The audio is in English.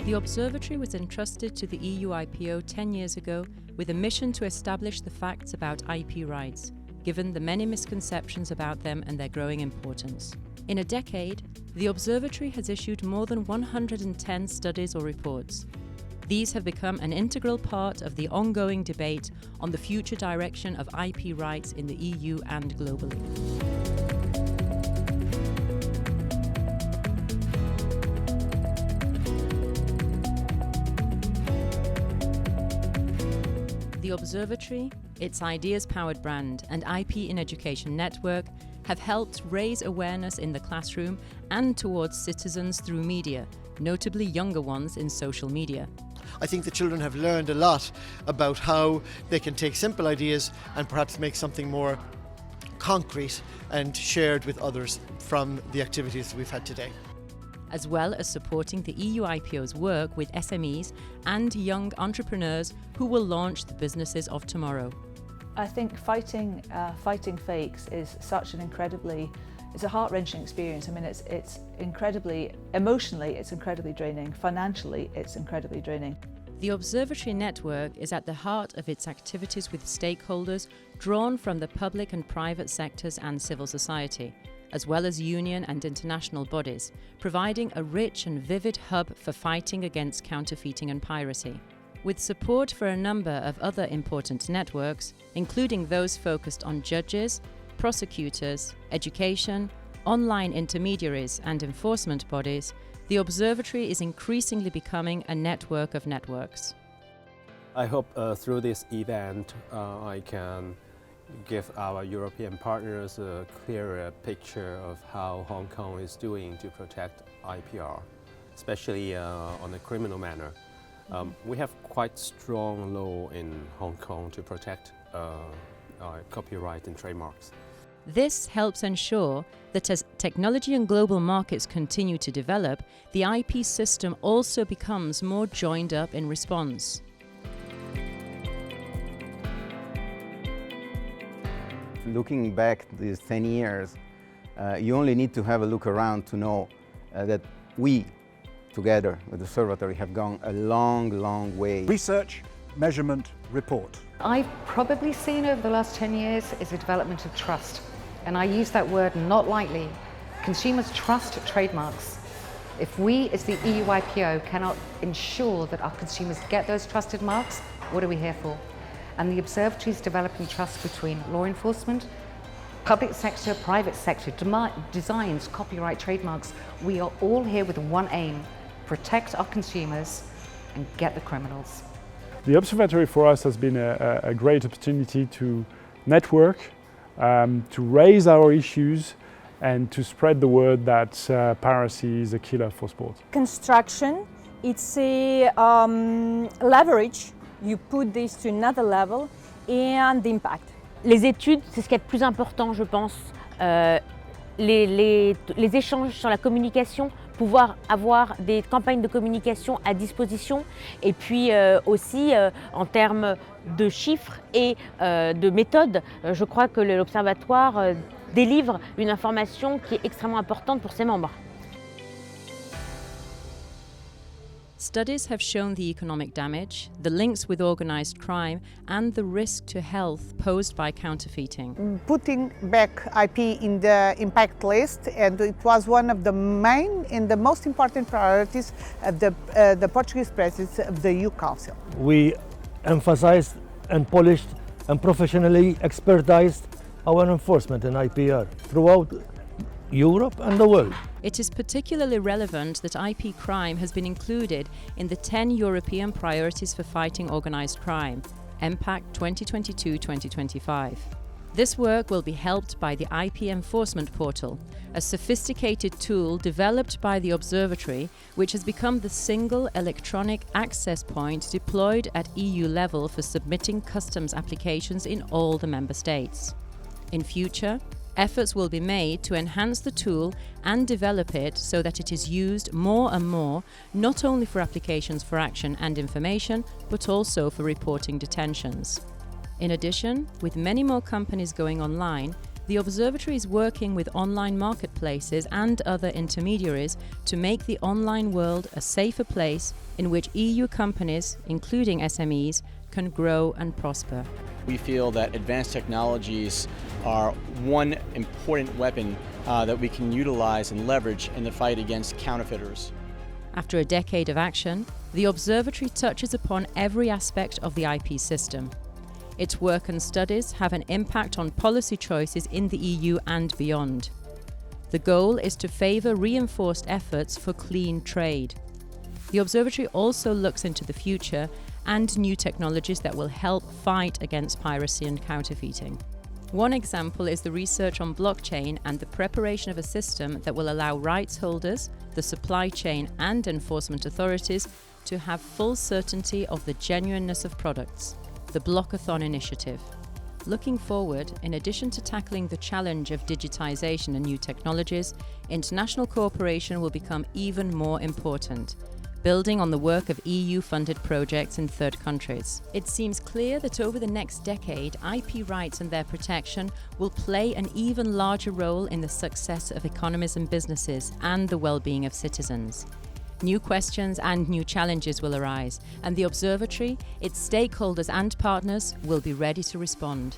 The Observatory was entrusted to the EU IPO 10 years ago with a mission to establish the facts about IP rights, given the many misconceptions about them and their growing importance. In a decade, the Observatory has issued more than 110 studies or reports. These have become an integral part of the ongoing debate on the future direction of IP rights in the EU and globally. The Observatory, its ideas-powered brand and IP in Education network have helped raise awareness in the classroom and towards citizens through media, notably younger ones in social media. I think the children have learned a lot about how they can take simple ideas and perhaps make something more concrete and shared with others from the activities we've had today. As well as supporting the EU IPO's work with SMEs and young entrepreneurs who will launch the businesses of tomorrow. I think fighting fakes is such an it's a heart-wrenching experience. I mean, it's incredibly, emotionally, it's incredibly draining. Financially, it's incredibly draining. The Observatory network is at the heart of its activities with stakeholders drawn from the public and private sectors and civil society, as well as union and international bodies, providing a rich and vivid hub for fighting against counterfeiting and piracy. With support for a number of other important networks, including those focused on judges, prosecutors, education, online intermediaries and enforcement bodies, the Observatory is increasingly becoming a network of networks. I hope through this event I can give our European partners a clearer picture of how Hong Kong is doing to protect IPR, especially on a criminal manner. We have quite strong law in Hong Kong to protect copyright and trademarks. This helps ensure that as technology and global markets continue to develop, the IP system also becomes more joined up in response. Looking back these 10 years, you only need to have a look around to know that we, together with the Observatory, have gone a long, long way. Research, measurement, report. I've probably seen over the last 10 years is a development of trust. And I use that word not lightly. Consumers trust trademarks. If we, as the EU IPO, cannot ensure that our consumers get those trusted marks, what are we here for? And the Observatory is developing trust between law enforcement, public sector, private sector, designs, copyright, trademarks. We are all here with one aim: protect our consumers and get the criminals. The Observatory for us has been a great opportunity to network, to raise our issues and to spread the word that piracy is a killer for sport. Construction, it's a leverage. You put this to another level, and the impact. Les études, c'est ce qui est le plus important, je pense. Les échanges sur la communication, pouvoir avoir des campagnes de communication à disposition, et puis aussi en termes de chiffres et de méthodes, je crois que l'Observatoire délivre une information qui est extrêmement importante pour ses membres. Studies have shown the economic damage, the links with organized crime, and the risk to health posed by counterfeiting. Putting back IP in the impact list, and it was one of the main and the most important priorities of the Portuguese presidency of the EU Council. We emphasized and polished and professionally expertized our enforcement in IPR throughout Europe and the world. It is particularly relevant that IP crime has been included in the 10 European Priorities for Fighting Organised Crime, MPAC 2022-2025. This work will be helped by the IP Enforcement Portal, a sophisticated tool developed by the Observatory, which has become the single electronic access point deployed at EU level for submitting customs applications in all the member states. In future, efforts will be made to enhance the tool and develop it so that it is used more and more, not only for applications for action and information, but also for reporting detentions. In addition, with many more companies going online, The Observatory is working with online marketplaces and other intermediaries to make the online world a safer place in which EU companies, including SMEs, can grow and prosper. We feel that advanced technologies are one important weapon that we can utilize and leverage in the fight against counterfeiters. After a decade of action, the Observatory touches upon every aspect of the IP system. Its work and studies have an impact on policy choices in the EU and beyond. The goal is to favour reinforced efforts for clean trade. The Observatory also looks into the future and new technologies that will help fight against piracy and counterfeiting. One example is the research on blockchain and the preparation of a system that will allow rights holders, the supply chain and enforcement authorities to have full certainty of the genuineness of products. The Blockathon initiative. Looking forward, in addition to tackling the challenge of digitization and new technologies, international cooperation will become even more important, building on the work of EU-funded projects in third countries. It seems clear that over the next decade, IP rights and their protection will play an even larger role in the success of economies and businesses and the well-being of citizens. New questions and new challenges will arise, and the Observatory, its stakeholders and partners will be ready to respond.